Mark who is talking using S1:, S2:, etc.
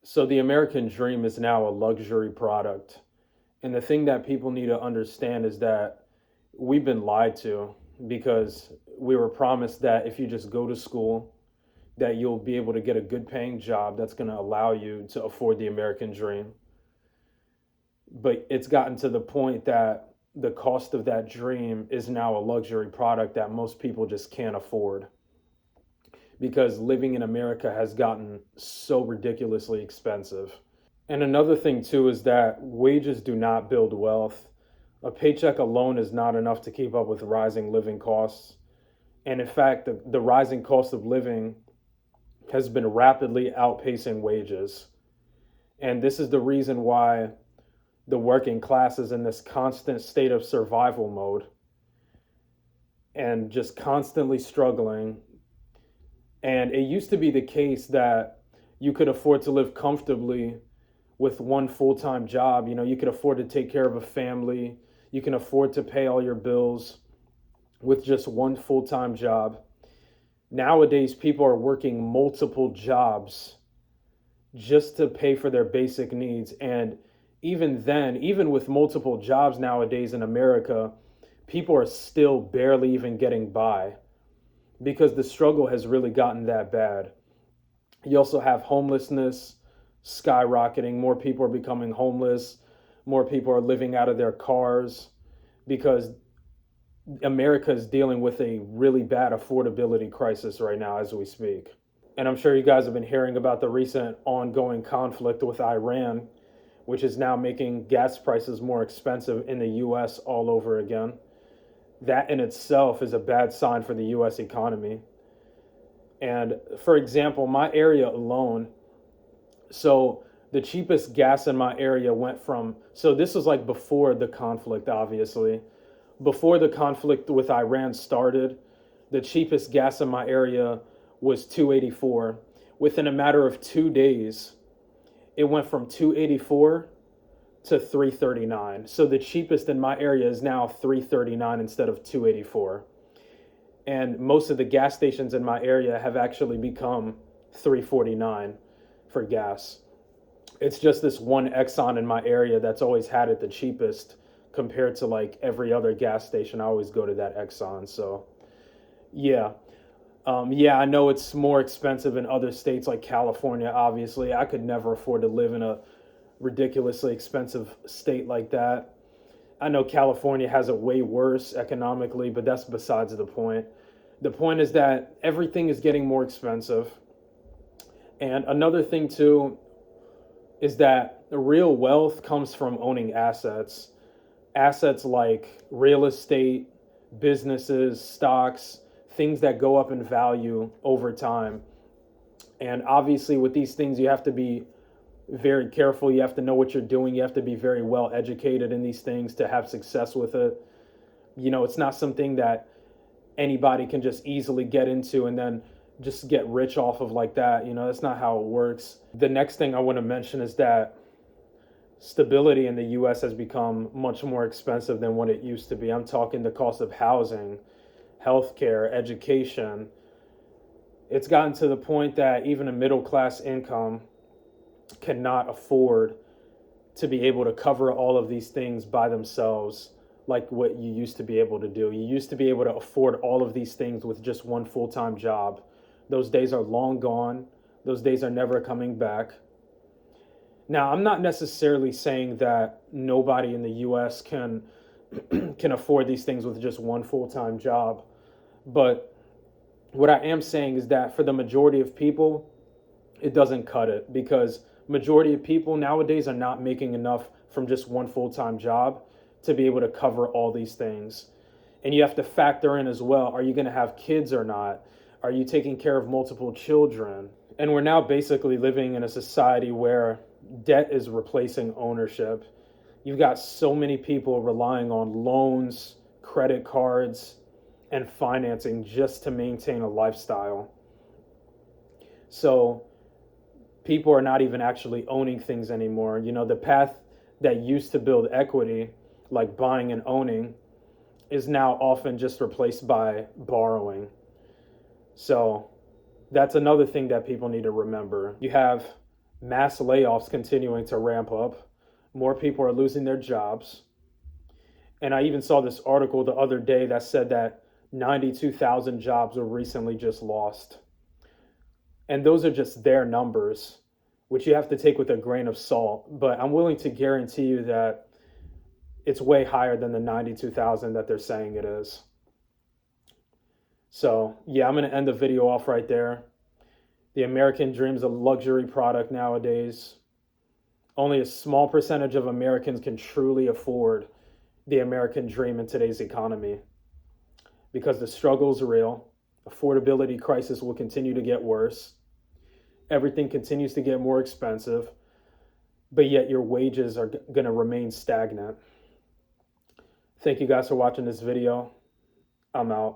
S1: So the American dream is now a luxury product. And the thing that people need to understand is that we've been lied to because we were promised that if you just go to school, that you'll be able to get a good paying job that's going to allow you to afford the American dream. But it's gotten to the point that the cost of that dream is now a luxury product that most people just can't afford because living in America has gotten so ridiculously expensive. And another thing, too, is that wages do not build wealth. A paycheck alone is not enough to keep up with rising living costs. And in fact, the rising cost of living has been rapidly outpacing wages. And this is the reason why the working class is in this constant state of survival mode and just constantly struggling. And it used to be the case that you could afford to live comfortably with one full-time job. You could afford to take care of a family, you can afford to pay all your bills with just one full-time job. Nowadays people are working multiple jobs just to pay for their basic needs. And even then, even with multiple jobs nowadays in America, people are still barely even getting by because the struggle has really gotten that bad. You also have homelessness skyrocketing. More people are becoming homeless. More people are living out of their cars because America is dealing with a really bad affordability crisis right now as we speak. And I'm sure you guys have been hearing about the recent ongoing conflict with Iran, which is now making gas prices more expensive in the US all over again. That in itself is a bad sign for the US economy. And for example, my area alone, so the cheapest gas in my area went from, so this was like before the conflict, obviously. Before the conflict with Iran started, the cheapest gas in my area was 284. Within a matter of 2 days, it went from 284 to 339. So the cheapest in my area is now 339 instead of 284. And most of the gas stations in my area have actually become 349 for gas. It's just this one Exxon in my area that's always had it the cheapest compared to like every other gas station. I always go to that Exxon. So yeah. Yeah, I know it's more expensive in other states like California, obviously. I could never afford to live in a ridiculously expensive state like that. I know California has it way worse economically, but that's besides the point. The point is that everything is getting more expensive. And another thing, too, is that the real wealth comes from owning assets. Assets like real estate, businesses, stocks, things that go up in value over time. And obviously, with these things, you have to be very careful. You have to know what you're doing. You have to be very well educated in these things to have success with it. It's not something that anybody can just easily get into and then just get rich off of like that. That's not how it works. The next thing I want to mention is that stability in the US has become much more expensive than what it used to be. I'm talking the cost of housing, healthcare, education. It's gotten to the point that even a middle class income cannot afford to be able to cover all of these things by themselves like what you used to be able to do. You used to be able to afford all of these things with just one full-time job. Those days are long gone. Those days are never coming back. Now, I'm not necessarily saying that nobody in the US can afford these things with just one full-time job, but what I am saying is that for the majority of people, it doesn't cut it because majority of people nowadays are not making enough from just one full-time job to be able to cover all these things. And you have to factor in as well, are you going to have kids or not? Are you taking care of multiple children? And we're now basically living in a society where debt is replacing ownership. You've got so many people relying on loans, credit cards, and financing just to maintain a lifestyle. So people are not even actually owning things anymore. The path that used to build equity, like buying and owning, is now often just replaced by borrowing. So that's another thing that people need to remember. You have mass layoffs continuing to ramp up, more people are losing their jobs. And I even saw this article the other day that said that 92,000 jobs were recently just lost. And those are just their numbers, which you have to take with a grain of salt. But I'm willing to guarantee you that it's way higher than the 92,000 that they're saying it is. So, yeah, I'm going to end the video off right there. The American dream is a luxury product nowadays. Only a small percentage of Americans can truly afford the American dream in today's economy because the struggle is real. Affordability crisis will continue to get worse. Everything continues to get more expensive, but yet your wages are going to remain stagnant. Thank you guys for watching this video. I'm out.